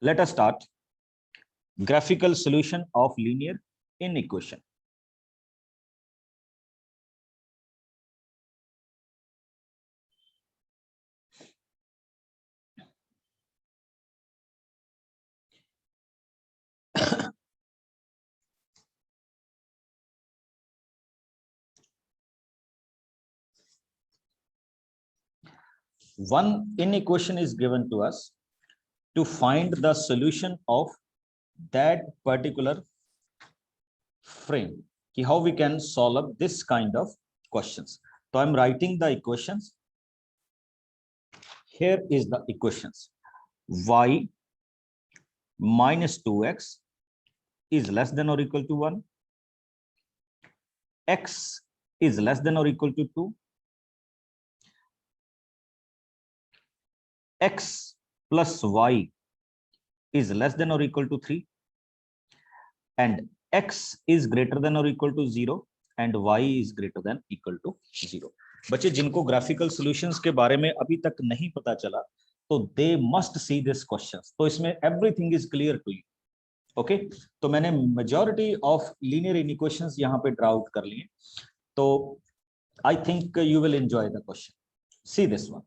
Let us start. Graphical solution of linear inequation. One inequation is given to us to find the solution of that particular frame. How we can solve this kind of questions. So I'm writing the equations. Here is the equations. Y minus 2x is less than or equal to 1. X is less than or equal to 2. X plus y is less than or equal to 3. And x is greater than or equal to 0 and y is greater than equal to 0. बच्चे जिनको graphical solutions के बारे में अभी तक नहीं पता चला तो they must see this questions. तो इसमें everything is clear to you. Okay, तो मैंने मेजॉरिटी ऑफ लीनियर इक्वेशंस यहाँ पे ड्रा आउट कर लिए. तो I think you will enjoy the question. C this one.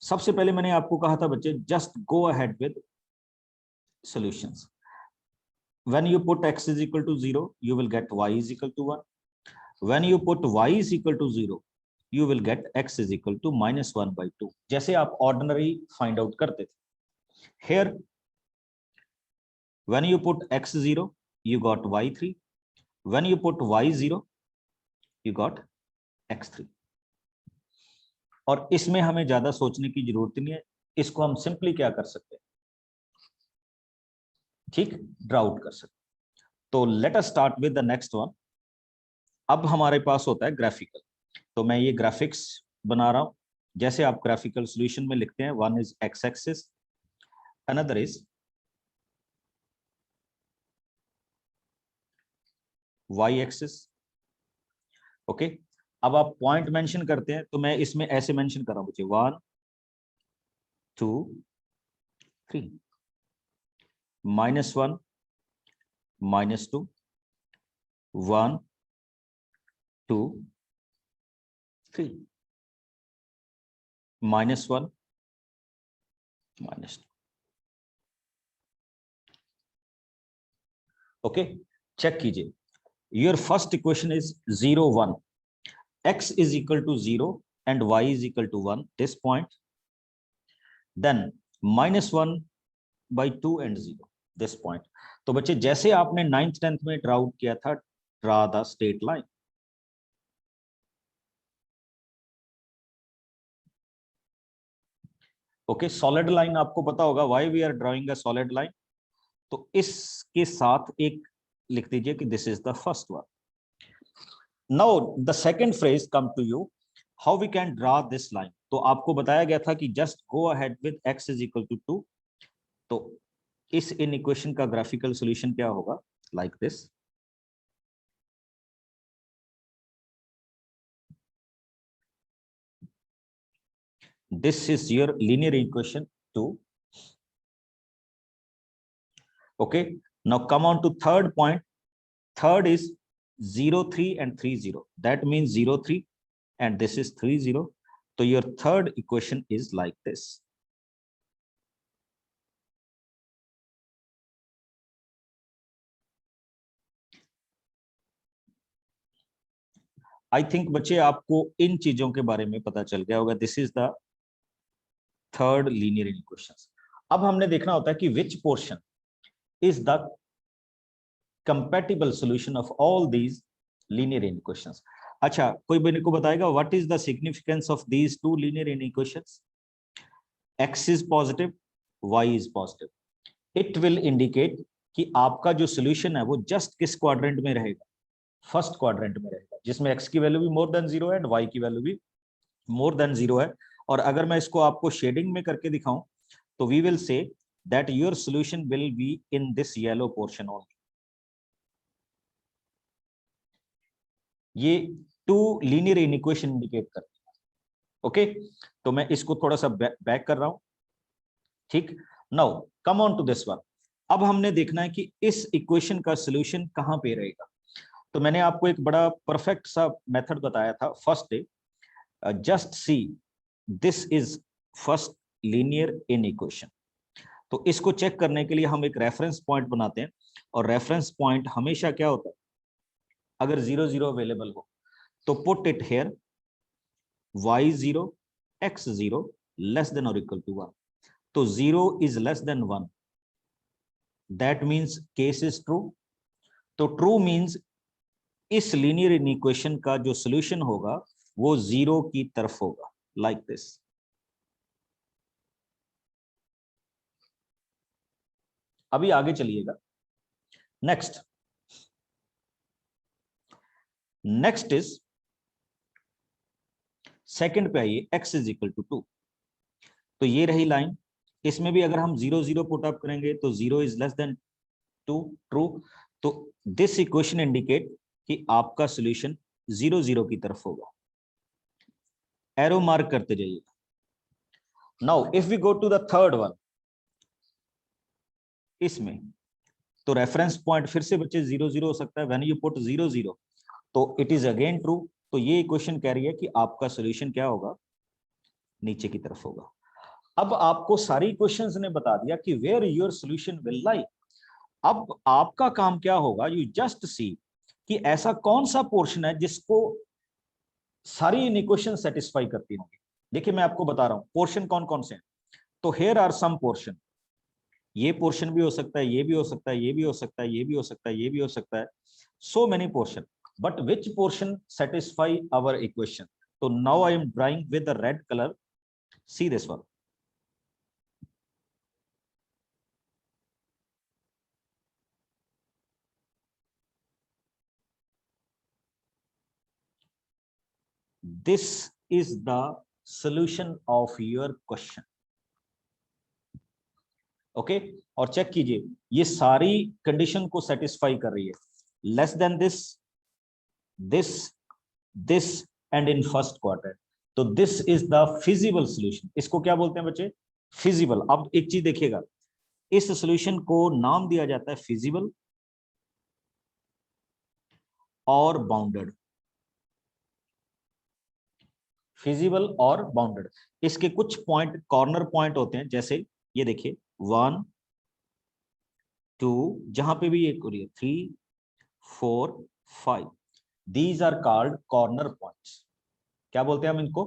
सबसे पहले मैंने आपको कहा था बच्चे just go ahead with solutions. When you put x is equal to 0, you will get y is equal to 1. When you put y is equal to 0, you will get x is equal to minus 1 by 2. जैसे आप ordinary find out करते थे. Here, when you put x 0, you got y 3. When you put y 0, you got x 3. और इसमें हमें ज्यादा सोचने की जरूरत नहीं है. इसको हम सिंपली क्या कर सकते हैं, ठीक, ड्रा आउट कर सकते. तो let us start with the next one. अब हमारे पास होता है ग्राफिकल. तो मैं ये ग्राफिक्स बना रहा हूं. जैसे आप ग्राफिकल सॉल्यूशन में लिखते हैं, one is X axis, another is Y axis. Okay, अब आप पॉइंट मेंशन करते हैं तो मैं इसमें ऐसे मेंशन कर रहा हूं बच्चे 1 2 3 -1 -2 1 2 3 -1 -2. ओके, चेक कीजिए. Your first equation is 0 1. x is equal to 0 and y is equal to 1, this point. Then -1 by 2 and 0, this point. तो बच्चे जैसे आपने 9th 10th में ड्रा आउट किया था, draw the straight line. Okay, solid line आपको पता होगा why we are drawing a solid line. तो इसके साथ एक लिख दीजिए कि this is the first one. Now the second phrase come to you, how we can draw this line. तो आपको बताया गया था कि just go ahead with x is equal to 2. तो इस इक्वेशन का ग्राफिकल सॉल्यूशन क्या होगा, like this. This is your linear equation 2. Okay, now come on to third point. Third is 0 3 and 3 0. That means 0 3 and this is 3 0. So your third equation is like this. I think बच्चे आपको इन चीजों के बारे में पता चल गया होगा. This is the third linear equations. अब हमने देखना होता है कि which portion is the compatible solution of all these linear inequations. अच्छा, कोई मेरे को बताएगा what is the significance of these two linear inequations? X is positive, Y is positive. It will indicate कि आपका जो solution है वो just किस quadrant में रहेगा, फर्स्ट क्वाड्रेंट में रहेगा, जिसमें x की वैल्यू भी मोर देन 0 है एंड y की वैल्यू भी मोर देन 0 है. और अगर मैं इसको आपको शेडिंग में करके दिखाऊं तो we will say that your solution will be in this yellow portion only. ये टू लीनियर इक्वेशन इंडिकेट करते हैं. ओके, तो मैं इसको थोड़ा सा बैक कर रहा हूं. ठीक, now come on to this one. अब हमने देखना है कि इस इक्वेशन का सोल्यूशन कहां पे रहेगा। तो मैंने आपको एक बड़ा परफेक्ट सा मेथड बताया था first day, just see this is first linear in equation. तो इसको चेक करने के लिए हम एक रेफरेंस पॉइंट बनाते हैं, और रेफरेंस पॉइंट हमेशा क्या होता है, अगर 0 0 अवेलेबल हो तो put it here y0 x0 less than और इक्वल टू 1। तो 0 is less then 1, that means case is true. तो ट्रू मीन्स इस लीनियर इक्वेशन का जो सोल्यूशन होगा वो 0 की तरफ होगा, लाइक दिस। अभी आगे चलिएगा। नेक्स्ट इज सेकंड पे आइए, x इज इक्वल टू 2। तो ये रही लाइन, इसमें भी अगर हम 0 0 पुट अप करेंगे तो 0 इज लेस देन 2, ट्रू। तो दिस इक्वेशन इंडिकेट कि आपका सॉल्यूशन 0 0 की तरफ होगा। एरो मार्क करते जाइएगा। Now if we go to the third one, इसमें तो रेफरेंस पॉइंट फिर से बच्चे 0 0 हो सकता है। व्हेन यू पुट 0 0 तो इट इज अगेन ट्रू। तो ये इक्वेशन कह रही है कि आपका सॉल्यूशन क्या होगा, नीचे की तरफ होगा। अब आपको सारी इक्वेशंस ने बता दिया कि where your solution will lie. अब आपका काम क्या होगा, यू जस्ट सी कि ऐसा कौन सा पोर्शन है जिसको सारी इन इक्वेशन सेटिस्फाई करती होंगी। देखिए मैं आपको बता रहा हूं पोर्शन कौन कौन से हैं। तो हेयर आर सम पोर्शन, ये पोर्शन भी हो सकता है, ये भी हो सकता है, ये भी हो सकता है, ये भी हो सकता है, ये भी हो सकता है, so many portion, but which portion satisfy our equation. तो now I am drawing with the red colour, see this one. This is the solution of your question. Okay और चेक कीजिए ये सारी कंडीशन को सेटिस्फाई कर रही है, less than this, this, this and in first quarter. तो this is the feasible solution. इसको क्या बोलते हैं बच्चे, फिजिबल। अब एक चीज देखिएगा, इस सॉल्यूशन को नाम दिया जाता है फिजिबल और बाउंडेड। फिजिबल और बाउंडेड, इसके कुछ पॉइंट कॉर्नर पॉइंट होते हैं, जैसे ये देखिए 1 2, जहां पे भी एक 3 4 5, these are called corner points. क्या बोलते हैं हम इनको,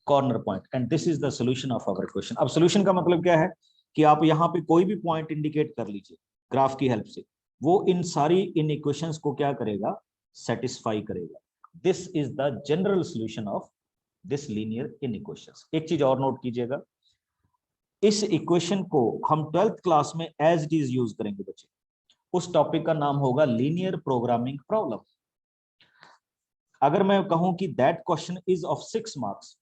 corner point. And this is the solution of our question. अब सॉल्यूशन का मतलब क्या है कि आप यहाँ पे कोई भी पॉइंट इंडिकेट कर लीजिए ग्राफ की हेल्प से, वो इन सारी इन इक्वेशंस को क्या करेगा, सेटिस्फाई करेगा। This is the general solution of this linear in equations. एक चीज और नोट कीजिएगा, इस इक्वेशन को हम 12th क्लास में एज इट इज यूज करेंगे बच्चे। उस टॉपिक का नाम होगा लीनियर प्रोग्रामिंग प्रॉब्लम। अगर मैं कहूं कि that question is of 6 marks,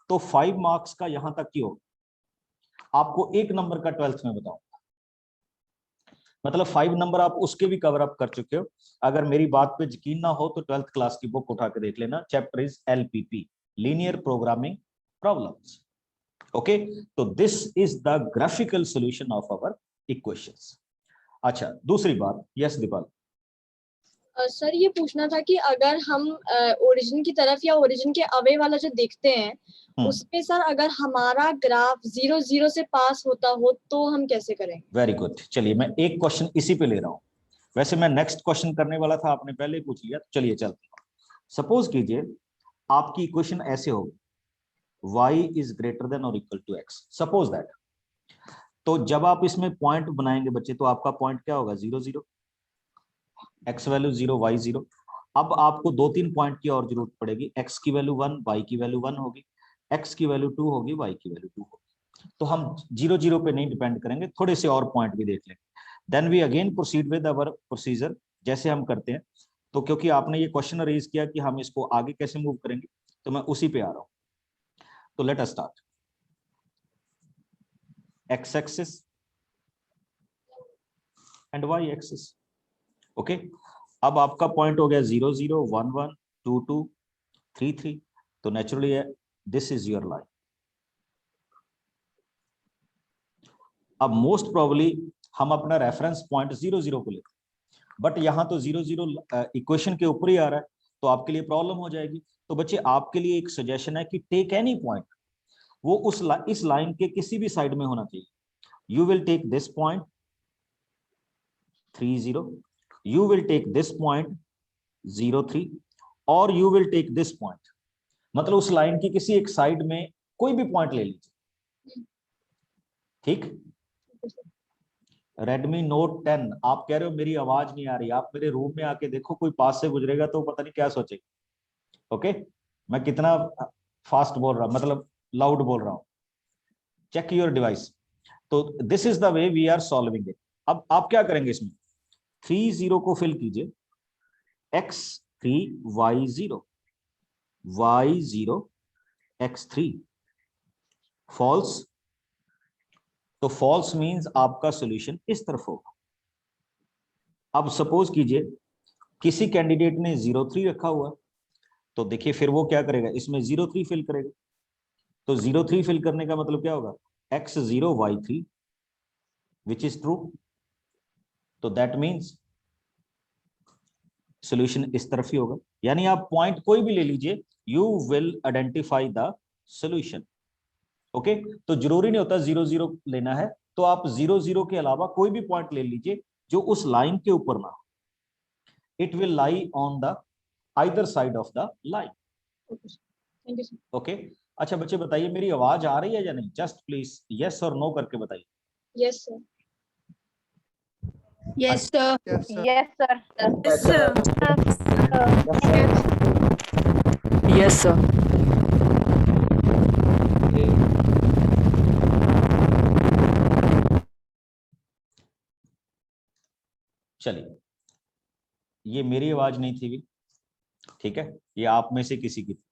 तो 5 मार्क्स का यहां तक की हो, आपको 1 नंबर का 12th में बताऊंगा। मतलब 5 नंबर आप उसके भी कवर अप कर चुके हो। अगर मेरी बात पे यकीन ना हो तो 12th क्लास की बुक उठा के देख लेना, chapter is LPP, linear programming problems. Okay, तो this is the graphical solution of our equations. अच्छा दूसरी बात, यस दीपाल। सर ये पूछना था कि अगर हम ओरिजिन की तरफ या ओरिजिन के अवे वाला जो देखते हैं उसमें सर अगर हमारा ग्राफ 0 0 से पास होता हो तो हम कैसे करें? वेरी गुड, चलिए मैं एक क्वेश्चन इसी पे ले रहा हूं। वैसे मैं नेक्स्ट क्वेश्चन करने वाला था, आपने पहले ही पूछ लिया, चलिए चलते हैं। सपोज कीजिए आपकी इक्वेशन ऐसे होगी, y इज ग्रेटर देन और equal to x, suppose that. तो जब आप इसमें पॉइंट बनाएंगे बच्चे, तो आपका पॉइंट क्या होगा, 0 0, x वैल्यू 0, y 0। अब आपको 2-3 पॉइंट की और जरूरत पड़ेगी, x की वैल्यू 1, y की वैल्यू 1 होगी, x की वैल्यू 2 होगी, y की वैल्यू 2 होगी। तो हम 0 0 पे नहीं डिपेंड करेंगे, थोड़े से और पॉइंट भी देख लेंगे। Then we again proceed with our procedure, जैसे हम करते हैं। तो क्योंकि आपने ये क्वेश्चन रेज किया कि हम इसको आगे कैसे मूव करेंगे, तो मैं उसी पे आ रहा हूं। तो let us start. x axis and y axis. Okay, अब आपका पॉइंट हो गया 0 0 1 1 2 2 3 3। तो naturally this is your line. अब मोस्ट प्रोबेबली हम अपना रेफरेंस पॉइंट 0 0 को लेते हैं, बट यहाँ तो 0 0 इक्वेशन के ऊपर ही आ रहा है, तो आपके लिए प्रॉब्लम हो जाएगी। तो बच्चे आपके लिए एक सजेशन है कि टेक एनी पॉइंट, वो इस लाइन के किसी भी साइड में होना चाहिए। You will take this point 3 0, you will take this point 0 3, और you will take this point, मतलब उस लाइन की किसी एक साइड में कोई भी पॉइंट ले लीजिए। ठीक। Redmi Note 10, आप कह रहे हो मेरी आवाज नहीं आ रही, आप मेरे रूम में आके देखो, कोई पास से गुजरेगा तो पता नहीं क्या सोचेगा। ओके, मैं कितना फास्ट बोल रहा, मतलब लाउड बोल रहा हूं। Check your device. तो this is the way we are solving it. अब आप क्या करेंगे इसमें, 3 0 को फिल कीजिए, x3 y0, y0 x3, false. तो फॉल्स मींस आपका सॉल्यूशन इस तरफ होगा। अब सपोज कीजिए किसी कैंडिडेट ने 0 3 रखा हुआ, तो देखिए फिर वो क्या करेगा, इसमें 0 3 फिल करेगा। तो 0 3 फिल करने का मतलब क्या होगा, x0 y3, which is true. तो दैट मीन्स सॉल्यूशन इस तरफ ही होगा। यानी आप पॉइंट कोई भी ले लीजिए, you will identify the solution. Okay, तो जरूरी नहीं होता 0 0 लेना है, तो आप 0 0 के अलावा कोई भी पॉइंट ले लीजिए जो उस लाइन के ऊपर ना हो। It will lie on the either side of the line. Thank you sir. Okay, अच्छा बच्चे बताइए मेरी आवाज आ रही है या नहीं, जस्ट प्लीज यस और नो करके बताइए। Yes sir. Yes, sir. Yes, sir. Yes, sir. Yes, sir. Yes, sir. चलिए, ये मेरी आवाज नहीं थी भी, ठीक है, ये आप में से किसी की थी।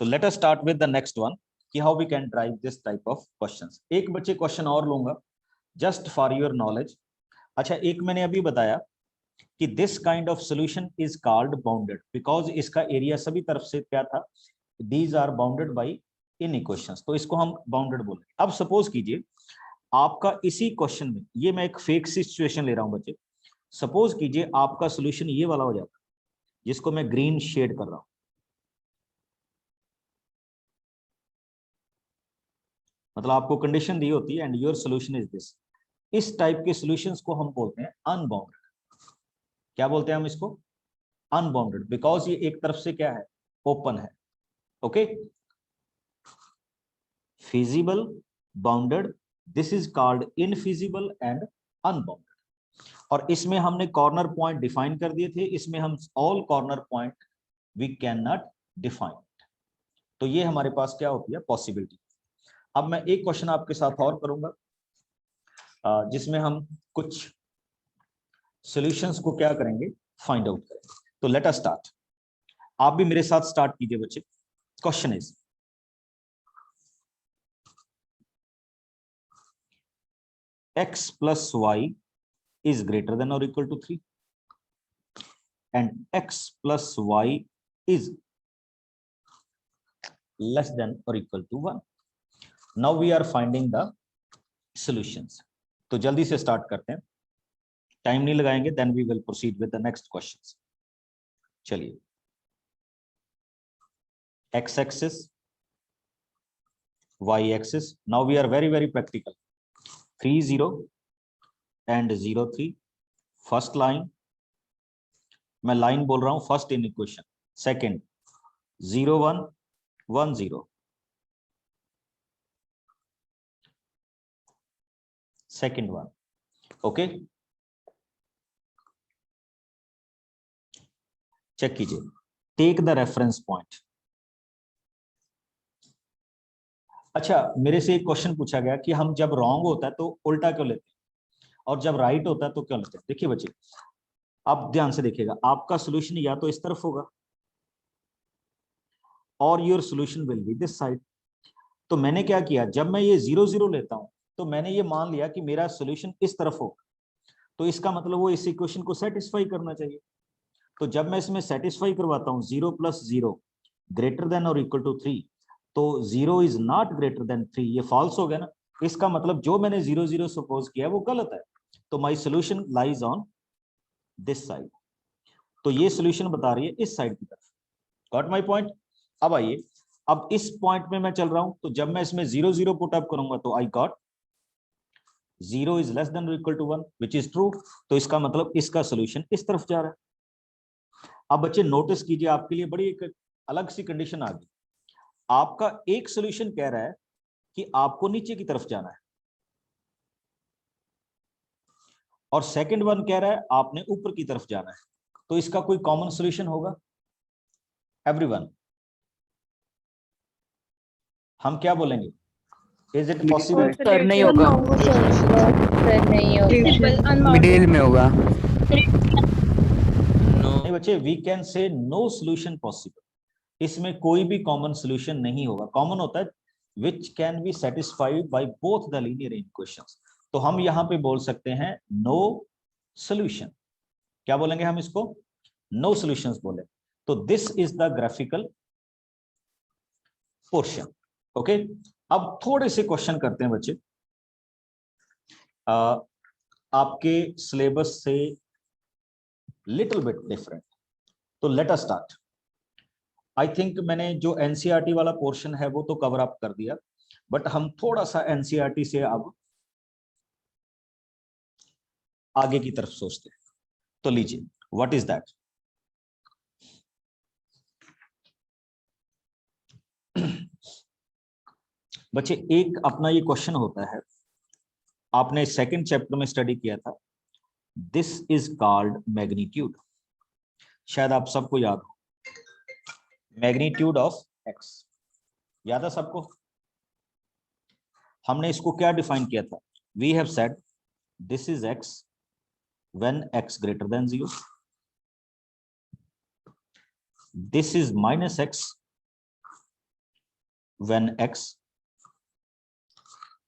तो let us start with the next one कि how we can drive this type of questions. एक बच्चे क्वेश्चन और लूंगा जस्ट फॉर योर नॉलेज। अच्छा, एक मैंने अभी बताया कि this kind of solution is called bounded, because इसका एरिया सभी तरफ से क्या था, these are bounded by inequations, तो इसको हम बाउंडेड बोल रहे हैं। अब सपोज कीजिए आपका इसी क्वेश्चन में, ये मैं एक फेक सिचुएशन ले रहा हूं बच्चे, सपोज कीजिए आपका सॉल्यूशन ये वाला हो जाता, जिसको मैं ग्रीन शेड कर रहा हूं। मतलब आपको कंडीशन दी होती है and your solution is this. इस टाइप के सॉल्यूशंस को हम बोलते हैं अनबाउंडेड। क्या बोलते हैं हम इसको, अनबाउंडेड, बिकॉज ये एक तरफ से क्या है, ओपन है। Okay, feasible, bounded, this is called infeasible and unbounded। और इसमें हमने कॉर्नर पॉइंट डिफाइन कर दिए थे, इसमें हम all corner point we can not define. तो ये हमारे पास क्या होती है, पॉसिबिलिटी। अब मैं एक क्वेश्चन आपके साथ और करूंगा जिसमें हम कुछ सॉल्यूशंस को क्या करेंगे, फाइंड आउट करेंगे। तो लेट अस स्टार्ट, आप भी मेरे साथ स्टार्ट कीजिए बच्चे। Question is x plus y is greater than or equal to 3 and x plus y is less than or equal to 1. Now we are finding the solutions. तो जल्दी से start करते हैं, टाइम नहीं लगाएंगे, then we will proceed with the next questions. चलिए, x axis, y axis. Now we are very practical. 3 0 and 0 3, first line, मैं line बोल रहा हूं first inequation, second 0 1 1 0, second one. Okay, check कीजिए, टेक द रेफरेंस पॉइंट। अच्छा, मेरे से एक क्वेश्चन पूछा गया कि हम जब रॉन्ग होता है तो उल्टा क्यों लेते हैं और जब राइट होता है तो क्यों लेते हैं। देखिए बच्चे, आप ध्यान से देखिएगा, आपका सॉल्यूशन या तो इस तरफ होगा और your solution will B this side. तो मैंने क्या किया, जब मैं ये 0 0 लेता हूं तो मैंने ये मान लिया कि मेरा सॉल्यूशन इस तरफ होगा, तो इसका मतलब वो इस इक्वेशन को सेटिस्फाई करना चाहिए। तो जब मैं इसमें सेटिस्फाई करवाता हूं 0 + 0 ग्रेटर देन और इक्वल टू 3, तो 0 इज नॉट ग्रेटर देन 3, ये फॉल्स हो गया ना। इसका मतलब जो मैंने 0 0 सपोज किया वो गलत है, तो my solution lies on this side. तो ये सोल्यूशन बता रही है इस साइड की तरफ। Got my point. अब आइए, अब इस पॉइंट में मैं चल रहा हूं, तो जब मैं इसमें 0 0 पुट अप करूंगा तो I got 0 is less than equal to 1 which is true. तो इसका मतलब इसका सोल्यूशन इस तरफ जा रहा है। अब बच्चे नोटिस कीजिए, आपके लिए बड़ी एक अलग सी कंडीशन आ गई। आपका एक सोल्यूशन कह रहा है कि आपको नीचे की तरफ जाना है, और सेकंड वन कह रहा है आपने ऊपर की तरफ जाना है। तो इसका कोई कॉमन सॉल्यूशन होगा एवरीवन? हम क्या बोलेंगे, इज इट पॉसिबल? सर नहीं होगा, मिडिल में होगा। नहीं बच्चे, we can say no solution possible. इसमें कोई भी कॉमन सॉल्यूशन नहीं होगा। कॉमन होता है विच can be satisfied by both the linear equations. तो हम यहां पे बोल सकते हैं नो सॉल्यूशन। क्या बोलेंगे हम इसको? नो सॉल्यूशंस बोले। तो this is the graphical portion. Okay, अब थोड़े से क्वेश्चन करते हैं बच्चे आपके सिलेबस से लिटिल बिट डिफरेंट। तो let us start. I think मैंने जो एनसीईआरटी वाला पोर्शन है वो तो कवर अप कर दिया, बट हम थोड़ा सा एनसीईआरटी से अब आगे की तरफ सोचते हैं। तो लीजिए, व्हाट इज दैट? बच्चे एक अपना ये क्वेश्चन होता है, आपने सेकंड चैप्टर में स्टडी किया था, दिस इज कॉल्ड मैग्नीट्यूड। शायद आप सबको याद हो, मैग्नीट्यूड ऑफ एक्स याद है सबको? हमने इसको क्या डिफाइन किया था? We have said this is X when X greater than 0, this is minus X when X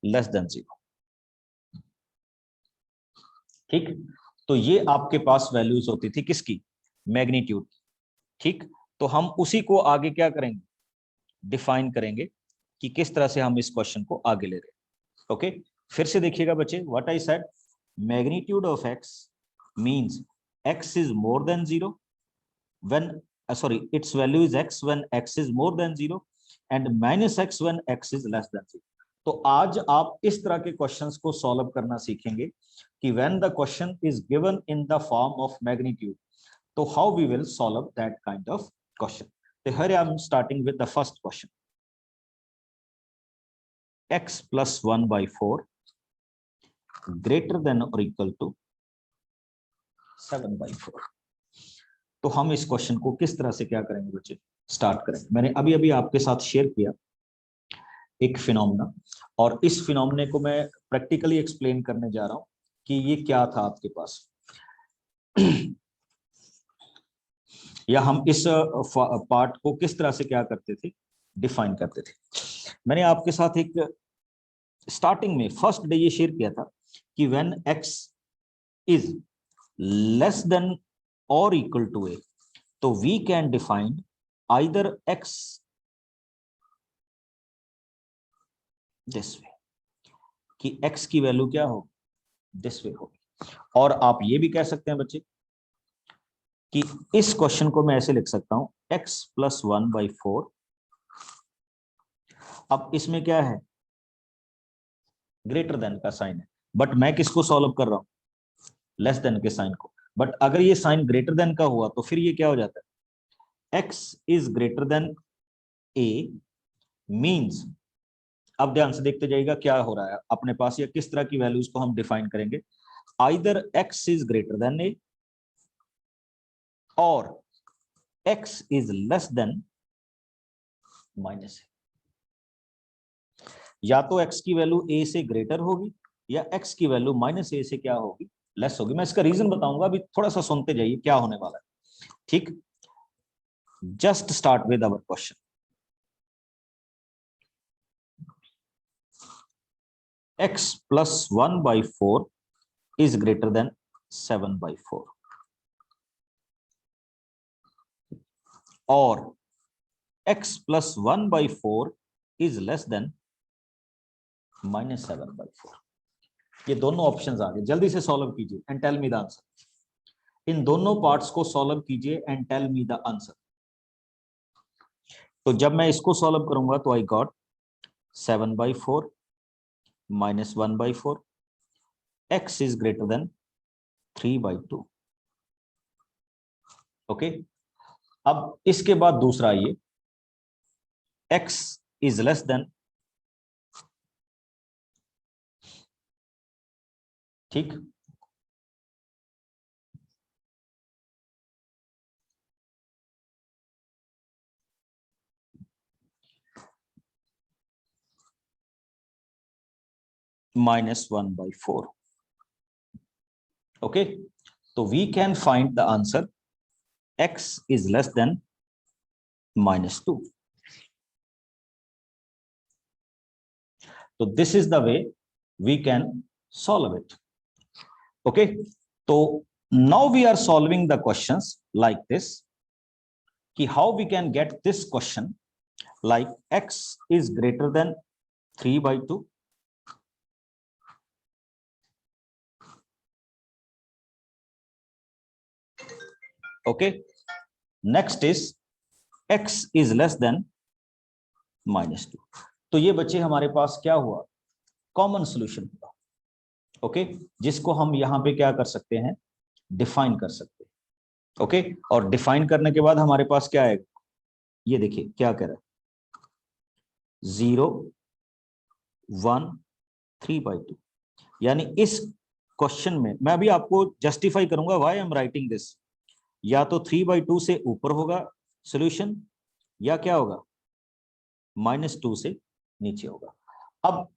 less than 0। ठीक, तो ये आपके पास वैल्यूज होती थी किसकी? मैग्नीट्यूड की। ठीक, तो हम उसी को आगे क्या करेंगे, डिफाइन करेंगे कि किस तरह से हम इस क्वेश्चन को आगे ले रहे हैं। ओके, फिर से देखिएगा बच्चे, what I said, magnitude of x means x is more then 0 when sorry it's value is X when x is more then 0 and minus X when x is less than 0। तो आज आप इस तरह के क्वेश्चंस को solve करना सीखेंगे कि when the question is given in the form of magnitude, तो how we will solve that kind of question. So here I am starting with the first question. X plus 1 by 4 greater than or equal to 7 by 4. तो हम इस question को किस तरह से क्या करेंगे बच्चे, स्टार्ट करेंगे। मैंने अभी अभी आपके साथ शेयर किया एक फिनोमेना, और इस फिनोमेने को मैं प्रैक्टिकली एक्सप्लेन करने जा रहा हूं कि ये क्या था आपके पास, या हम इस पार्ट को किस तरह से क्या करते थे, डिफाइन करते थे। मैंने आपके साथ एक स्टार्टिंग में फर्स्ट डे ये शेयर किया था कि when x is less than और इक्वल टू a, तो we can define either x this way, कि x की वैल्यू क्या हो, दिस वे होगी। और आप ये भी कह सकते हैं बच्चे कि इस क्वेश्चन को मैं ऐसे लिख सकता हूं, x प्लस 1 बाई 4। अब इसमें क्या है, ग्रेटर देन का साइन है, बट मैं किसको सॉल्व कर रहा हूं, लेस देन के साइन को। बट अगर ये साइन ग्रेटर देन का हुआ तो फिर ये क्या हो जाता है, x is greater then a means, अब ध्यान से देखते जाइएगा क्या हो रहा है अपने पास, या किस तरह की वैल्यूज को हम डिफाइन करेंगे। Either x is greater then a और x is less then minus a। या तो x की वैल्यू a से ग्रेटर होगी, या x की वैल्यू माइनस a से क्या होगी, लेस होगी। मैं इसका रीजन बताऊंगा, अभी थोड़ा सा सुनते जाइए क्या होने वाला है। ठीक, just start with our question. x plus 1 by 4 is greater than 7 by 4, और x plus 1 by 4 is less than -7/4। ये दोनों ऑप्शंस आ गए, जल्दी से सॉल्व कीजिए and tell me the answer. इन दोनों पार्ट्स को सॉल्व कीजिए and tell me the answer. तो जब मैं इसको सॉल्व करूंगा तो I got 7/4 -1/4, x is greater than 3/2। Okay, अब इसके बाद दूसरा आइए, x इज लेस देन, ठीक, -1/4। ओके, तो we can find the answer x is less than -2. So this is the way we can solve it. Okay, so now we are solving the questions like this, कि how we can get this question like x is greater than 3/2, okay, next is x is less than -2। तो ये बच्चे हमारे पास क्या हुआ, common solution हुआ। Okay, जिसको हम यहाँ पे क्या कर सकते हैं, डिफाइन कर सकते हैं। ओके, और डिफाइन करने के बाद हमारे पास क्या है, ये देखिए क्या कह रहा है, 0 1 3/2। यानी इस क्वेश्चन में मैं अभी आपको जस्टिफाई करूंगा why I am writing this. या तो 3/2 से ऊपर होगा सॉल्यूशन, या क्या होगा, -2 से नीचे होगा। अब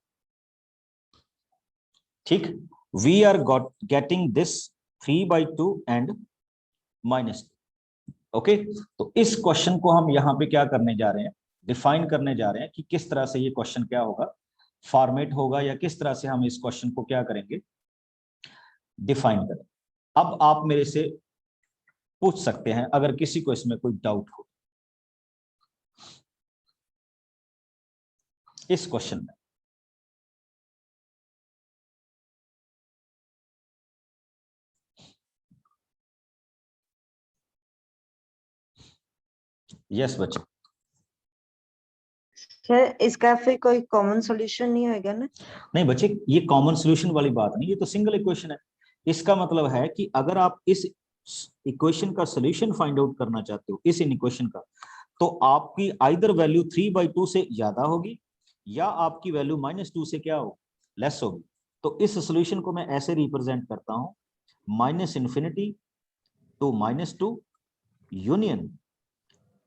ठीक, we are getting this 3/2 and -2। Okay, तो इस क्वेश्चन को हम यहाँ पे क्या करने जा रहे हैं, डिफाइन करने जा रहे हैं कि किस तरह से ये क्वेश्चन क्या होगा, फॉर्मेट होगा, या किस तरह से हम इस क्वेश्चन को क्या करेंगे, डिफाइन करें। अब आप मेरे से पूछ सकते हैं अगर किसी को इसमें कोई डाउट हो इस क्वेश्चन में। यस बच्चे, सर इसका फिर कोई कॉमन सॉल्यूशन नहीं होगा ना? नहीं बच्चे, ये कॉमन सॉल्यूशन वाली बात नहीं, ये तो सिंगल इक्वेशन है। इसका मतलब है कि अगर आप इस इक्वेशन का सॉल्यूशन फाइंड आउट करना चाहते हो, इस इन इक्वेशन का, तो आपकी आइदर वैल्यू 3/2 से ज्यादा होगी, या आपकी वैल्यू -2 से क्या हो, लेस होगी। तो इस सॉल्यूशन को मैं ऐसे रिप्रेजेंट करता हूं, -∞ to -2 यूनियन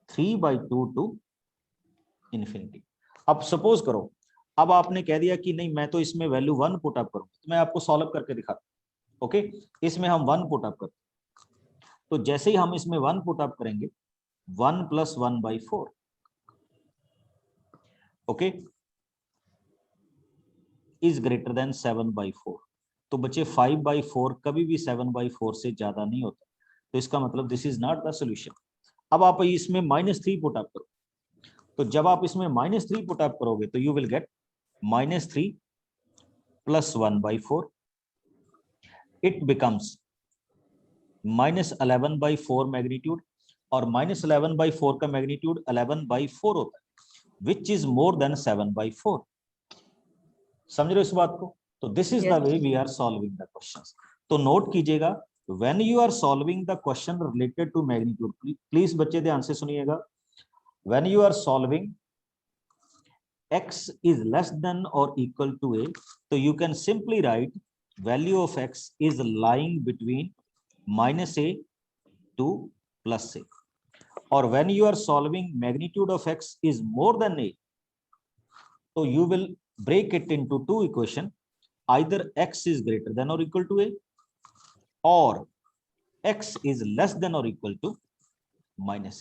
3/2 to ∞। अब सपोज करो, अब आपने कह दिया कि नहीं मैं तो इसमें वैल्यू 1 पुट अप करूं, तो मैं आपको सॉल्व करके दिखाता हूं। ओके, इसमें हम 1 पुट अप करते, तो जैसे ही हम इसमें 1 पुट अप करेंगे, 1 + 1/4, ओके, इज ग्रेटर देन 7/4। तो बच्चे 5/4 कभी भी 7/4 से ज्यादा नहीं होता, तो इसका मतलब this is not the solution. अब आप इसमें -3 पुट अप करो, तो जब आप इसमें -3 पुट अप करोगे तो you will gate -3 + 1/4, it becomes -11/4 magnitude, और -11/4 का मैग्नीट्यूड 11/4 होता है, विच इज मोर देन 7/4। समझ रहे हो इस बात को? तो this is the way we are solving the questions. तो नोट कीजिएगा, when you are solving the question related to magnitude, please बच्चे ध्यान से सुनिएगा, when you are solving x is less than or equal to a, so you can simply write value of x is lying between -a to +a, or when you are solving magnitude of x is more than a, so you will break it into two equation, either x is greater than or equal to a, or x is less than or equal to -a।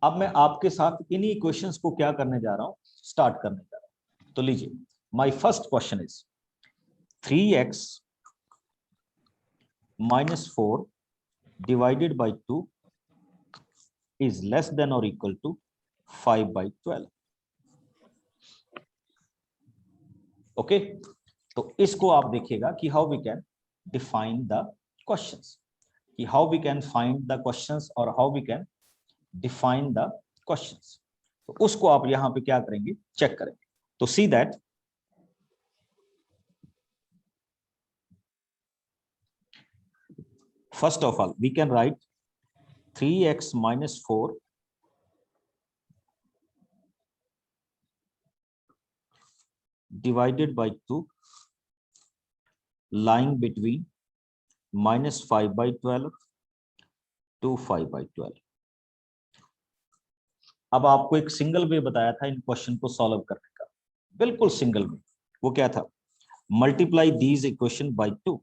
अब मैं आपके साथ इन्हीं equations को क्या करने जा रहा हूं, स्टार्ट करने जा रहा हूं। तो लीजिए, my first question is 3x - 4 divided by 2 is less than और इक्वल टू 5/12। ओके, तो इसको आप देखिएगा कि how we can define the questions, कि how we can find the questions और how we can define the questions. तो उसको आप यहां पे क्या करेंगे, चेक करेंगे। तो see that first of all we can write 3x minus 4 divided by 2 lying between minus 5 by 12 to 5 by 12। अब आपको एक सिंगल वे बताया था इन क्वेश्चन को सॉल्व करने का, बिल्कुल सिंगल वे। वो क्या था, मल्टीप्लाई दीज इक्वेशन बाय 2,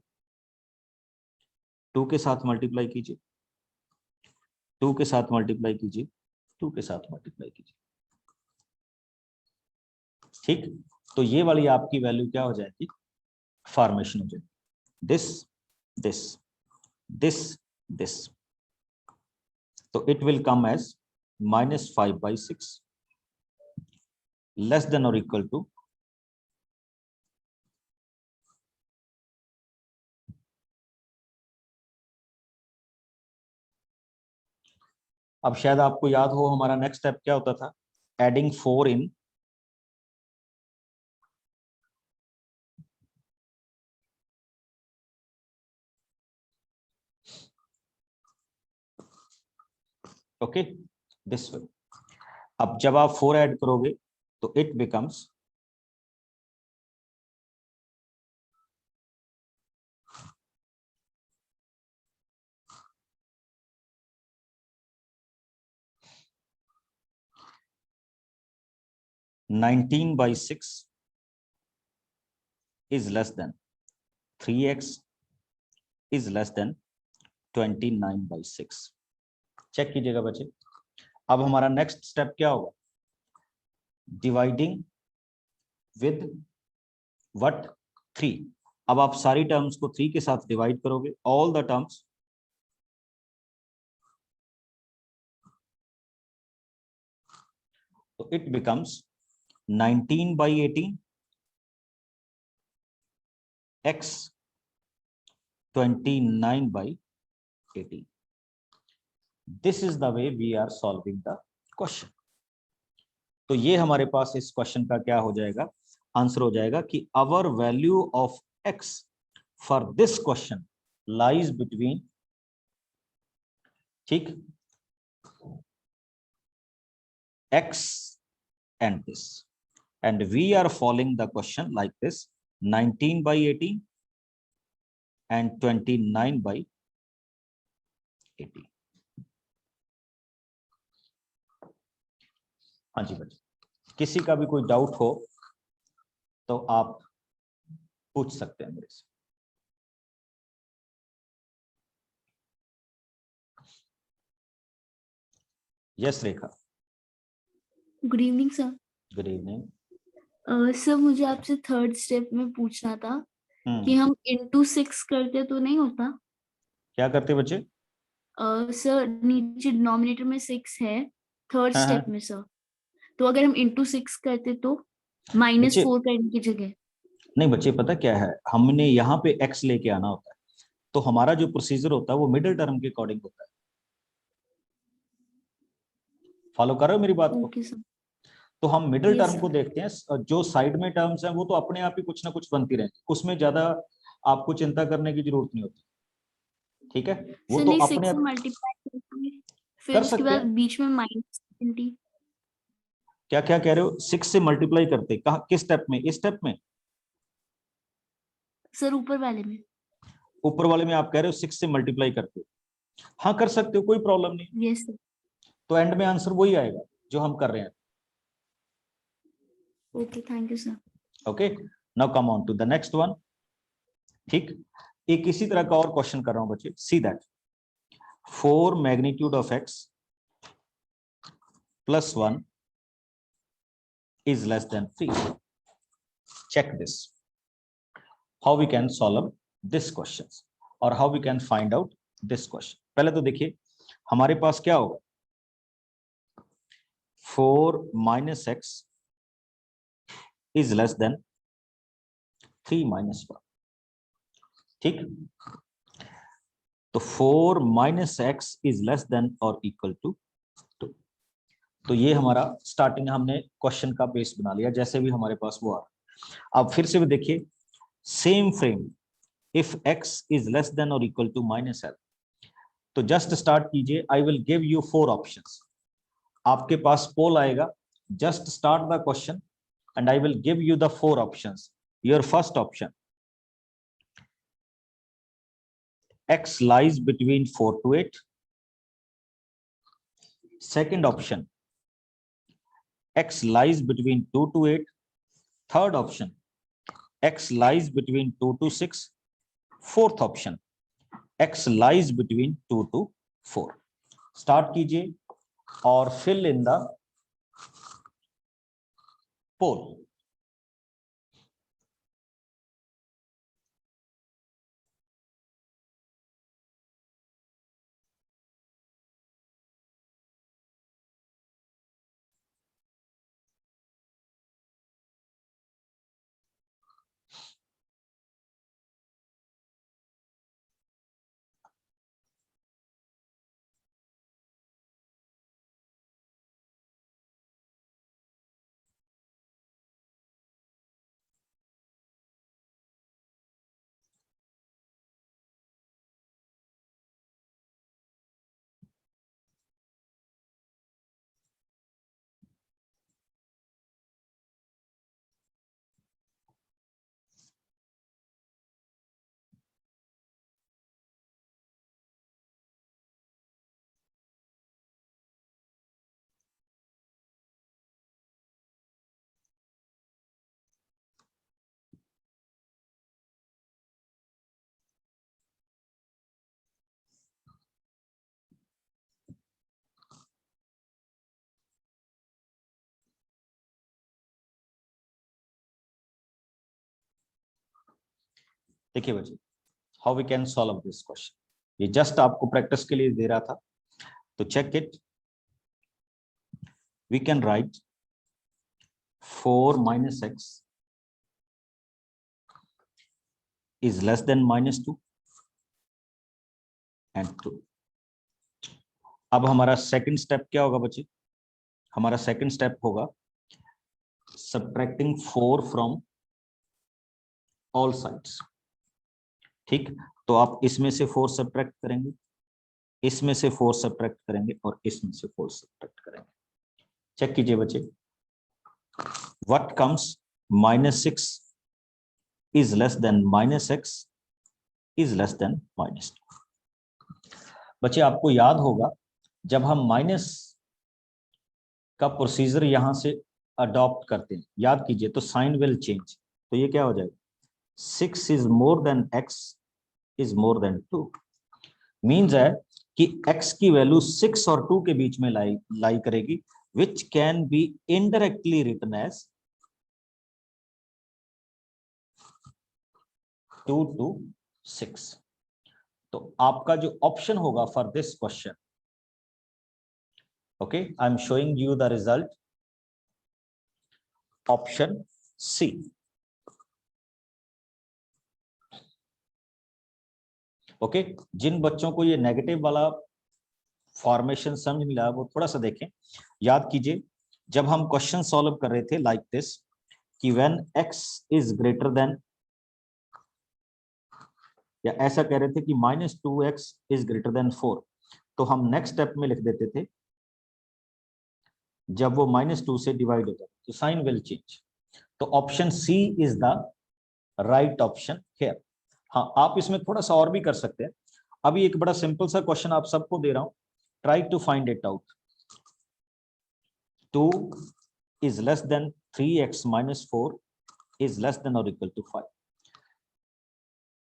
2 के साथ मल्टीप्लाई कीजिए, 2 के साथ मल्टीप्लाई कीजिए, 2 के साथ मल्टीप्लाई कीजिए। ठीक, तो ये वाली आपकी वैल्यू क्या हो जाएगी, फॉर्मेशन हो जाएगी, दिस दिस दिस दिस। तो it will come as -5/6 less than और इक्वल टू अब शायद आपको याद हो हमारा नेक्स्ट स्टेप क्या होता था, adding 4 in okay this way. अब जब आप 4 ऐड करोगे तो it becomes (19/6) is less than 3x is less than 29/6। Check कीजिएगा बच्चे। अब हमारा नेक्स्ट स्टेप क्या होगा, डिवाइडिंग विद व्हाट 3। अब आप सारी टर्म्स को 3 के साथ डिवाइड करोगे, ऑल द टर्म्स, तो it becomes 19/18 x 29/18। This is the way we are solving the question. तो ये हमारे पास इस क्वेश्चन का क्या हो जाएगा, आंसर हो जाएगा कि our value of x for this question lies between, ठीक, x and this, and we are following the question like this, 19/18 and 29/18। हाँ जी बच्चे, किसी का भी कोई डाउट हो तो आप पूछ सकते हैं मेरे से। Yes Rekha, good evening sir. Good evening. Sir मुझे आपसे थर्ड स्टेप में पूछना था कि हम इंटू 6 करते तो नहीं होता? क्या करते बच्चे? सर नीचे डिनोमिनेटर में 6 है थर्ड हाँ, स्टेप में सर, तो अगर हम इंटू 6 करते तो -4 करने की जगह। नहीं बच्चे, पता क्या है, हमने यहाँ पे x लेके आना होता है, तो हमारा जो प्रोसीजर होता है वो मिडिल टर्म के अकॉर्डिंग होता है। फॉलो कर रहे हो मेरी बात को? Okay sir. तो हम मिडिल Yes, टर्म को देखते हैं, जो साइड में टर्म्स हैं वो तो अपने आप ही कुछ ना कुछ बनती रहेंगी, उसमें ज्यादा आपको चिंता करने की जरूरत नहीं होती, ठीक है, वो सर तो नहीं, अपने 6 से आप मल्टीप्लाई करके फिर कर उसके सकते बाद हैं। बीच में -20। क्या क्या कह रहे हो, 6 से मल्टीप्लाई करते, कहा किस स्टेप में, इस स्टेप में, सर ऊपर वाले में। ऊपर वाले में आप कह रहे हो 6 से मल्टीप्लाई करते हो, हाँ कर सकते हो, कोई प्रॉब्लम नहीं। Yes sir. तो एंड में आंसर वही आएगा जो हम कर रहे हैं। Okay, thank you sir. Okay, now come on to the next one. ठीक, एक इसी तरह का और क्वेश्चन कर रहा हूं बच्चे, see that 4 magnitude of x plus 1 is less than 3। check this, how we can solve this question or how we can find out this question। पहले तो देखिए हमारे पास क्या होगा, 4 - x is less than 3 minus 1, ठीक। तो 4 minus x is less than or equal to 2। तो ये हमारा स्टार्टिंग हमने क्वेश्चन का बेस बना लिया, जैसे भी हमारे पास वो आ रहा। अब फिर से भी देखिए same frame, if x is less than or equal to minus l, तो जस्ट स्टार्ट कीजिए। I will give you 4 options. आपके पास पोल आएगा, just start the question and I will give you the 4 options. Your first option, x lies between 4 to 8. Second option, x lies between 2 to 8. Third option, x lies between 2 to 6. Fourth option, x lies between 2 to 4. Start कीजिए और fill in the poll. देखिए बच्चे, how we can solve this question, ये just आपको practice के लिए दे रहा था, तो check it. We can write 4 minus x is less than minus 2 and 2। अब हमारा सेकंड स्टेप क्या होगा बच्चे? हमारा सेकंड स्टेप होगा सब्ट्रैक्टिंग 4 फ्रॉम ऑल साइड्स, ठीक। तो आप इसमें से 4 सब्ट्रैक्ट करेंगे, इसमें से 4 सब्ट्रैक्ट करेंगे और इसमें से 4 सब्ट्रैक्ट करेंगे। चेक कीजिए बच्चे, what comes -6 is less then -x is less then -2। बच्चे आपको याद होगा जब हम माइनस का प्रोसीजर यहां से अडॉप्ट करते हैं, याद कीजिए, तो साइन विल चेंज। तो ये क्या हो जाएगा, 6 is more then x is more then 2। Means है कि x की वैल्यू 6 और 2 के बीच में लाई करेगी, which can be indirectly written as 2 to 6। तो आपका जो ऑप्शन होगा for this question, okay, I am showing you the result, option C. Okay, जिन बच्चों को ये नेगेटिव वाला फॉर्मेशन समझ नहीं आया वो थोड़ा सा देखें। याद कीजिए जब हम क्वेश्चन सॉल्व कर रहे थे लाइक दिस, कि when x is greater then, या ऐसा कह रहे थे कि -2x इज ग्रेटर देन 4, तो हम नेक्स्ट स्टेप में लिख देते थे जब वो -2 से डिवाइड हो जाए तो साइन विल चेंज। तो option C is the right option here. हाँ, आप इसमें थोड़ा सा और भी कर सकते हैं। अभी एक बड़ा सिंपल सा क्वेश्चन आप सबको दे रहा हूं, try to find it out. 2 is less than 3x minus 4 is less than or equal to 5।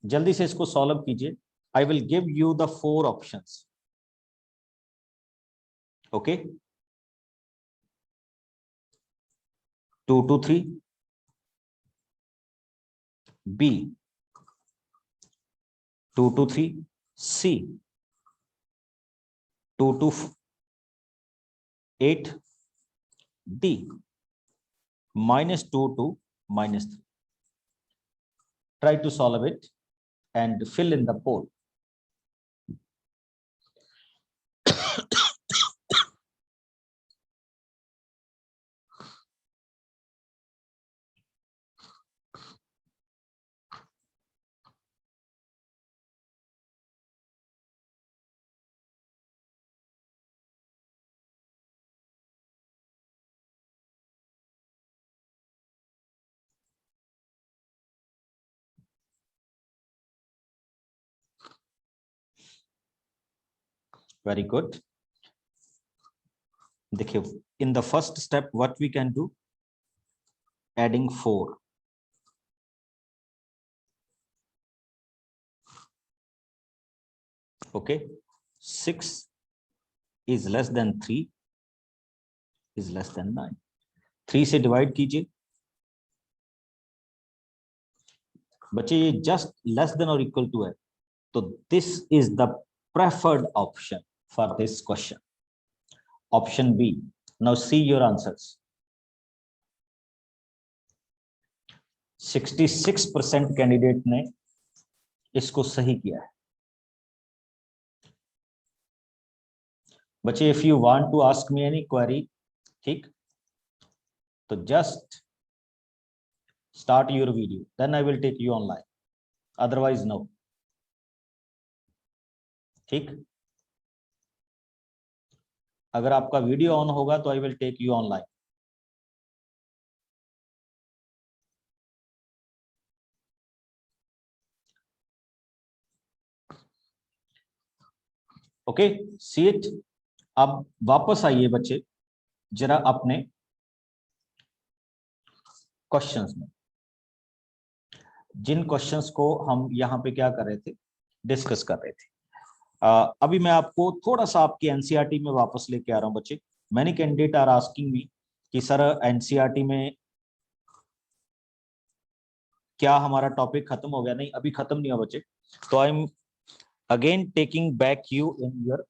जल्दी से इसको सॉल्व कीजिए। I will give you the 4 options, okay. 2 to 3, B 2 to 3, C 2 to 8, D -2 to -3। Try to solve it and fill in the poll. Very good. देखिए, in the first step, what we can do? Adding 4. Okay, 6 is less than 3 is less than 9. 3 से divide कीजिए बच्चे, ये just less than और equal to है, तो this is the preferred option for this question, option B. Now see your answers. 66% candidate ने इसको सही किया है. बच्चे, if you want to ask me any query, ठीक, तो just start your video, then I will take you online, otherwise no. ठीक, अगर आपका वीडियो ऑन होगा तो I will take you online. Okay, see it. अब वापस आइए बच्चे जरा अपने क्वेश्चंस में, जिन क्वेश्चंस को हम यहाँ पे क्या कर रहे थे, डिस्कस कर रहे थे. अभी मैं आपको थोड़ा सा आपकी एनसीईआरटी में वापस लेके आ रहा हूँ बच्चे. Many candidate are asking me कि सर एनसीईआरटी में क्या हमारा टॉपिक खत्म हो गया? नहीं, अभी खत्म नहीं हुआ बच्चे. तो I am again taking back you in your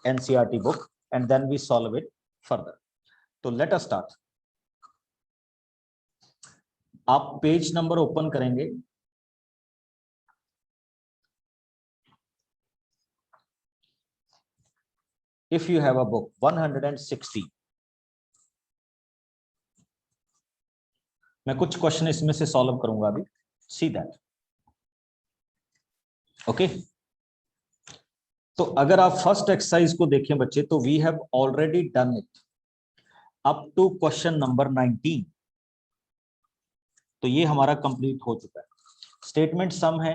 NCERT book and then we solve it further. तो लेट अस स्टार्ट. आप पेज नंबर ओपन करेंगे, if you have a book 160. मैं कुछ क्वेश्चन इसमें से सॉल्व करूंगा अभी, सी दैट. ओके, तो अगर आप फर्स्ट एक्सरसाइज को देखें बच्चे, तो we have already done it up to question number 19. तो ये हमारा कंप्लीट हो चुका है. स्टेटमेंट सम है,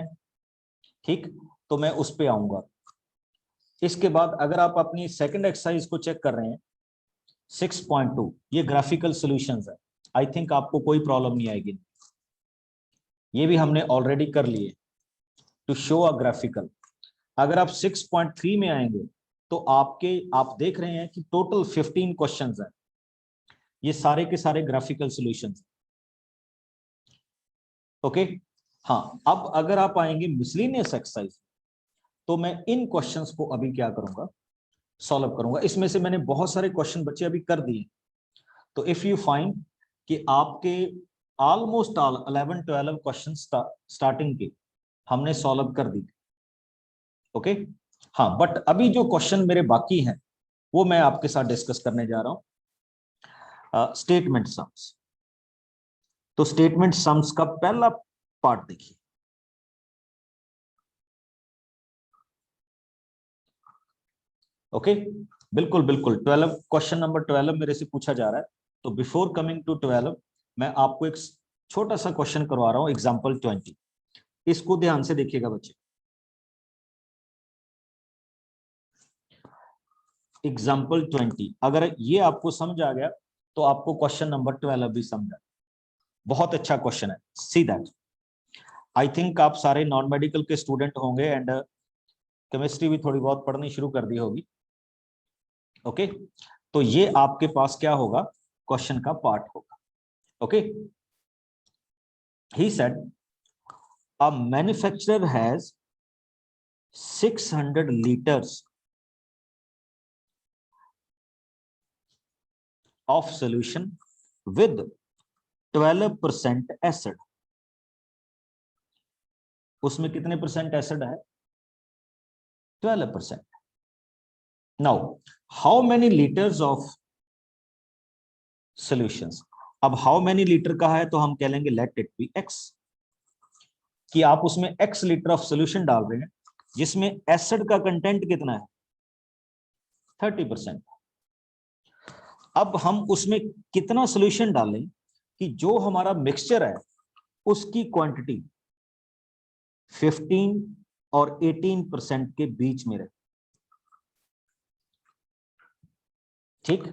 ठीक, तो मैं उस पे आऊंगा. इसके बाद अगर आप अपनी सेकंड एक्सरसाइज को चेक कर रहे हैं 6.2, ये ग्राफिकल सॉल्यूशंस है. आई थिंक आपको कोई प्रॉब्लम नहीं आएगी, ये भी हमने ऑलरेडी कर लिए. टू शो अ ग्राफिकल, अगर आप 6.3 में आएंगे तो आप देख रहे हैं कि टोटल 15 क्वेश्चंस हैं. ये सारे के सारे ग्राफिकल सॉल्यूशंस. ओके, हाँ, अब अगर आप आएंगे मिसलेनियस एक्सरसाइज, तो मैं इन क्वेश्चंस को अभी क्या करूंगा, सॉल्व करूंगा. इसमें से मैंने बहुत सारे क्वेश्चन बच्चे अभी कर दिए. तो इफ यू फाइंड कि आपके ऑलमोस्ट ऑल 11-12 क्वेश्चन स्टार्टिंग के हमने सॉल्व कर दिए. ओके, हाँ, बट अभी जो क्वेश्चन मेरे बाकी हैं वो मैं आपके साथ डिस्कस करने जा रहा हूं. Statement sums. तो स्टेटमेंट सम्स का पहला पार्ट देखिए. ओके, बिल्कुल बिल्कुल 12, क्वेश्चन नंबर 12 मेरे से पूछा जा रहा है. तो बिफोर कमिंग टू 12 मैं आपको एक छोटा सा क्वेश्चन करवा रहा हूं, एग्जांपल 20. इसको ध्यान से देखिएगा बच्चे. एग्जाम्पल 20, अगर ये आपको समझ आ गया तो आपको क्वेश्चन नंबर 12 भी समझ आ. बहुत अच्छा क्वेश्चन है, सी दैट. आई थिंक आप सारे नॉन मेडिकल के स्टूडेंट होंगे एंड केमिस्ट्री भी थोड़ी बहुत पढ़नी शुरू कर दी होगी. ओके, तो ये आपके पास क्या होगा, क्वेश्चन का पार्ट होगा. Okay, he said a manufacturer has 600 liters of solution with 12% acid. उसमें कितने परसेंट एसिड है? 12%. Now how many litres of solutions? अब हाउ मेनी लीटर का है तो हम कह लेंगे लेट इट बी x, कि आप उसमें x लीटर ऑफ सॉल्यूशन डाल रहे हैं जिसमें एसिड का कंटेंट कितना है? 30%. अब हम उसमें कितना सॉल्यूशन डालें कि जो हमारा मिक्सचर है उसकी क्वांटिटी 15 और 18% के बीच में रहे? ठीक,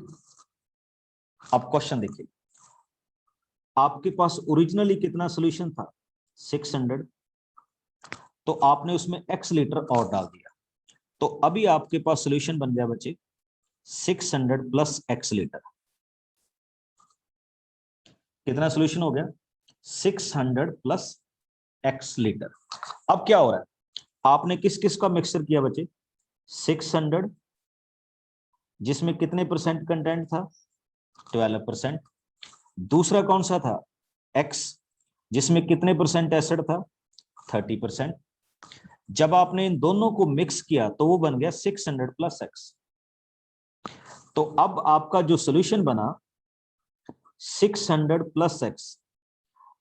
अब क्वेश्चन देखिए, आपके पास ओरिजिनली कितना सॉल्यूशन था? 600. तो आपने उसमें x लीटर और डाल दिया, तो अभी आपके पास सॉल्यूशन बन गया बच्चे 600 प्लस x लीटर. कितना सॉल्यूशन हो गया? 600 प्लस x लीटर. अब क्या हो रहा है, आपने किस किस का मिक्सचर किया बच्चे? 600 जिसमें कितने परसेंट कंटेंट था? 12%. दूसरा कौन सा था? x जिसमें कितने परसेंट एसिड था? 30%. जब आपने इन दोनों को मिक्स किया तो वो बन गया 600 प्लस x. तो अब आपका जो सॉल्यूशन बना 600 प्लस x,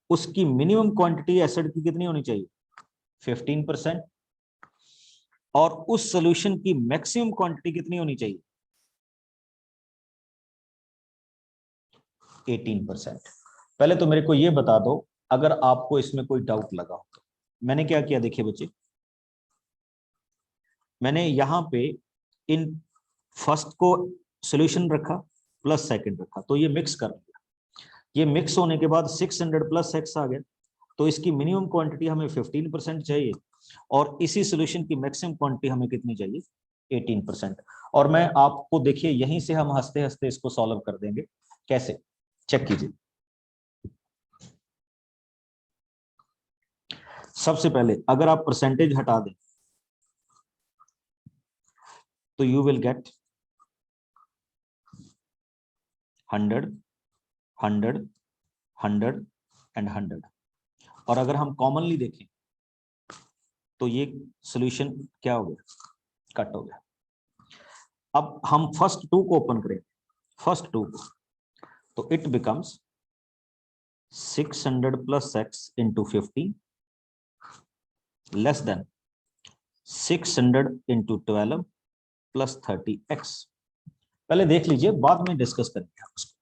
उसकी मिनिमम क्वांटिटी एसिड की कितनी होनी चाहिए? 15%. और उस सॉल्यूशन की मैक्सिमम क्वांटिटी कितनी होनी चाहिए? 18%. पहले तो मेरे को ये बता दो अगर आपको इसमें कोई डाउट लगा हो तो। मैंने क्या किया देखिए बच्चे, मैंने यहां पे इन फर्स्ट को सॉल्यूशन रखा प्लस सेकंड रखा, तो ये मिक्स कर लिया. ये मिक्स होने के बाद 600 प्लस x आ गया, तो इसकी मिनिमम क्वांटिटी हमें 15% चाहिए और इसी सॉल्यूशन की मैक्सिमम क्वांटिटी हमें कितनी चाहिए? 18%. और मैं आपको देखिए यहीं से हम हंसते हंसते इसको सॉल्व कर देंगे. कैसे? चेक कीजिए. सबसे पहले अगर आप परसेंटेज हटा दें तो यू विल गेट 100, 100, 100 एंड 100. और अगर हम कॉमनली देखें तो ये सॉल्यूशन क्या हो गया? कट हो गया. अब हम फर्स्ट टू को ओपन करें, फर्स्ट टू को, तो it becomes 600 plus x into 50 less than 600 into 12 plus 30x. पहले देख लीजिए, बाद में डिस्कस करेंगे हम इसको.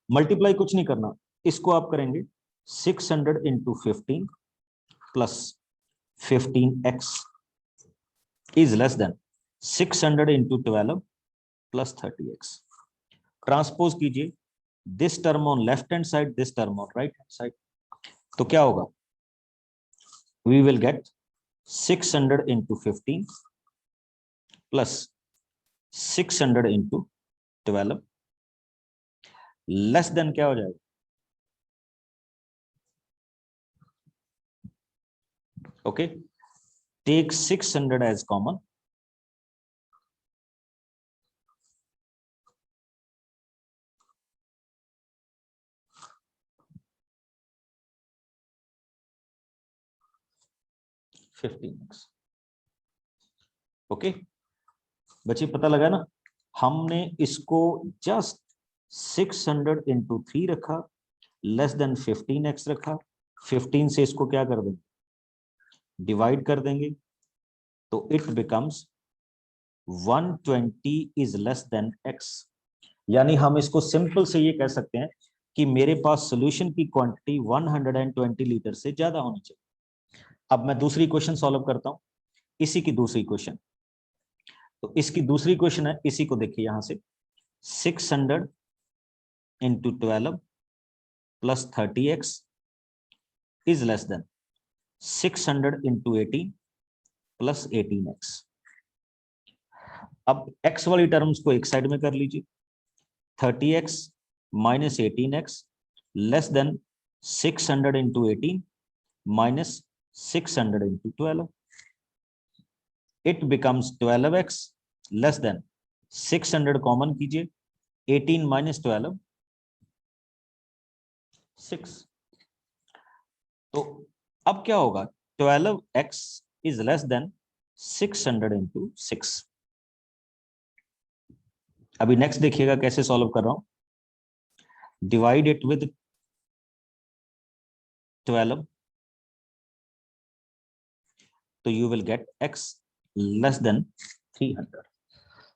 मल्टीप्लाई कुछ नहीं करना, इसको आप करेंगे 600 into 15 plus 15x is less than 600 into 12 plus 30x. Transpose कीजिए this term on left hand side, this term on right hand side, तो क्या होगा? We will get 600 into 15 plus 600 into 12 less than क्या हो जाएगा? Okay, take 600 as common. Okay बच्चे, पता लगा ना? हमने इसको जस्ट 600 इंटू 3 रखा, लेस देन 15x रखा. 15 से इसको क्या कर देंगे? डिवाइड कर देंगे, तो it becomes 120 is less then x. यानी हम इसको सिंपल से ये कह सकते हैं कि मेरे पास सॉल्यूशन की क्वांटिटी 120 लीटर से ज्यादा होनी चाहिए. अब मैं दूसरी क्वेश्चन सॉल्व करता हूं, इसी की दूसरी क्वेश्चन. तो इसकी दूसरी क्वेश्चन है, इसी को देखिए यहां से 600 into 12 plus 30x is less than 600 into 18 plus 18x. अब x वाली टर्म्स को एक साइड में कर लीजिए. 30x minus 18x less than 600 into 18 minus 600 into 12. It becomes 12x less than 600 common कीजिए, 18 माइनस 12 6. तो अब क्या होगा? 12x is less than 600 into 6. अभी नेक्स्ट देखिएगा कैसे सॉल्व कर रहा हूं. डिवाइड इट विद 12, तो you will gate x less then 300.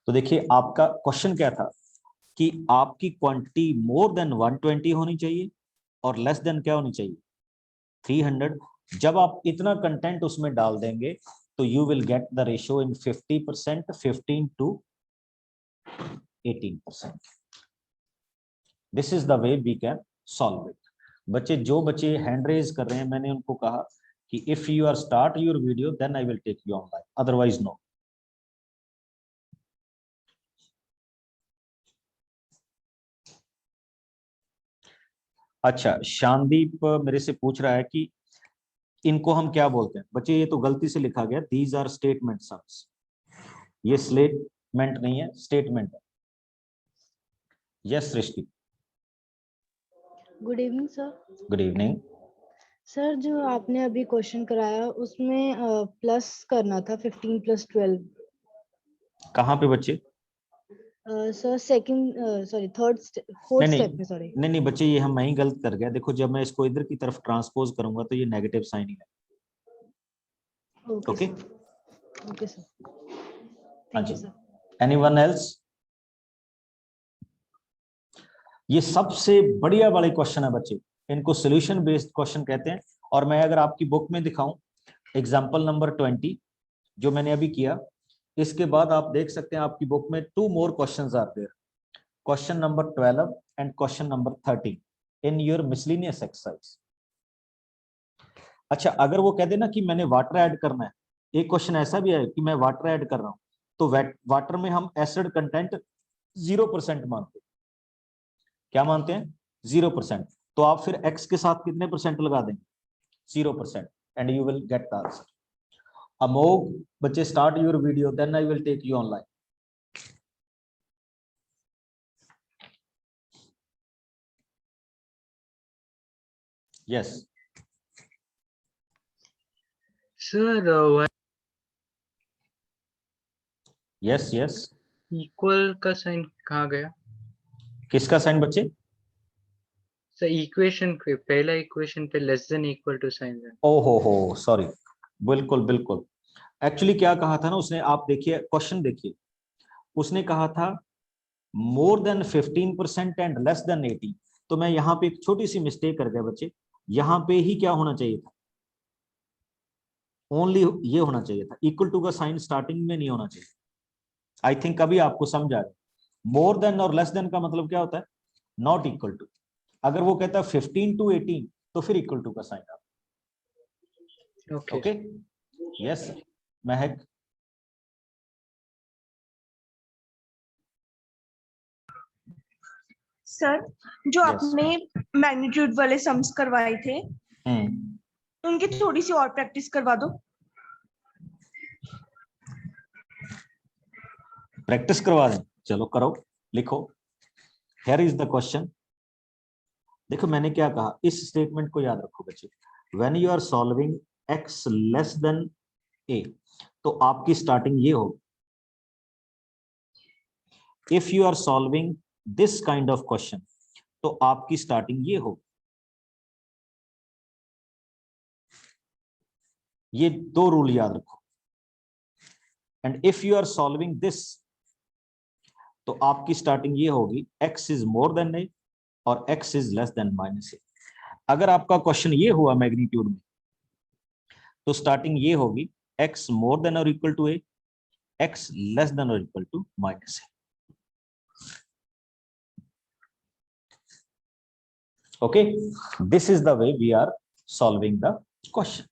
तो देखिए आपका क्वेश्चन क्या था कि आपकी क्वांटिटी मोर देन 120 होनी चाहिए और लेस देन क्या होनी चाहिए 300. जब आप इतना कंटेंट उसमें डाल देंगे तो you will get the ratio in 50%, 15 to 18%. This is the way we can solve it. बच्चे जो बच्चे हैंड रेज कर रहे हैं मैंने उनको कहा कि if you are start your video then I will take you online, otherwise no. अच्छा, शानदीप मेरे से पूछ रहा है कि इनको हम क्या बोलते हैं. बच्चे ये तो गलती से लिखा गया, दीज आर स्टेटमेंट सम्स. ये स्टेटमेंट नहीं है, स्टेटमेंट है. Yes Srishti. Good evening sir. Good evening. Sir जो आपने अभी क्वेश्चन कराया उसमें प्लस करना था 15 + 12. कहाँ पे बच्चे? Sir second sorry third fourth step में. सॉरी नहीं बच्चे, ये हम ही गलत कर गया. देखो जब मैं इसको इधर की तरफ ट्रांसपोज करूंगा तो ये नेगेटिव साइन ही है. Okay okay okay sir. हाँ thank ji. You sir. Anyone else? ये सबसे बढ़िया वाले क्वेश्चन है बच्चे, इनको सॉल्यूशन बेस्ड क्वेश्चन कहते हैं. और मैं अगर आपकी बुक में दिखाऊं एग्जांपल नंबर 20 जो मैंने अभी किया, इसके बाद आप देख सकते हैं आपकी बुक में 2 more questions are there. Question number 12 and question number 13 in your miscellaneous exercise. अच्छा, अगर वो कह देना कि मैंने वाटर ऐड करना है, एक क्वेश्चन ऐसा भी है कि मैं वाटर ऐड कर रहा हूं, तो वाटर में हम एसिड कंटेंट 0% मानते हैं. क्या मानते हैं? 0%. तो आप फिर x के साथ कितने परसेंट लगा देंगे? 0%, and you will get the answer. Amogh बच्चे start your video then I will take you online. Yes sir yes yes. Equal का साइन कहाँ गया किसका साइन बच्चे? सर? इक्वेशन पे पहला इक्वेशन पे less than equal to sign है. ओहो सॉरी. बिल्कुल बिल्कुल. एक्चुअली क्या कहा था ना उसने, आप देखिए क्वेश्चन देखिए, उसने कहा था more than 15% and less than 18. तो मैं यहाँ पे एक छोटी सी मिस्टेक कर गया बच्चे. यहाँ पे ही क्या होना चाहिए था? ओनली ये होना चाहिए था. इक्वल टू का साइन स्टार्टिंग में नहीं होना चाहिए. आई थिंक अभी आपको समझ आ गया. मोर देन और लेस देन का मतलब क्या होता है? Not equal to. अगर वो कहता है 15 to 18 तो फिर इक्वल टू का साइन आता. Okay yes Mahak. सर जो आपने मैग्नीट्यूड वाले सम्स करवाए थे उनकी थोड़ी सी और प्रैक्टिस करवा दो. प्रैक्टिस करवा दें? चलो करो, लिखो. Here is the question. देखो मैंने क्या कहा, इस स्टेटमेंट को याद रखो बच्चे. When you are solving x less than a, तो आपकी स्टार्टिंग ये हो. If you are solving this kind of question तो आपकी स्टार्टिंग ये हो. ये 2 रूल याद रखो. And if you are solving this तो आपकी स्टार्टिंग ये होगी x is more than a और x is less than -a. अगर आपका क्वेश्चन ये हुआ मैग्नीट्यूड में तो स्टार्टिंग ये होगी x मोर देन और equal to a, x less than और equal to -a. Okay, this is the way we are solving the question.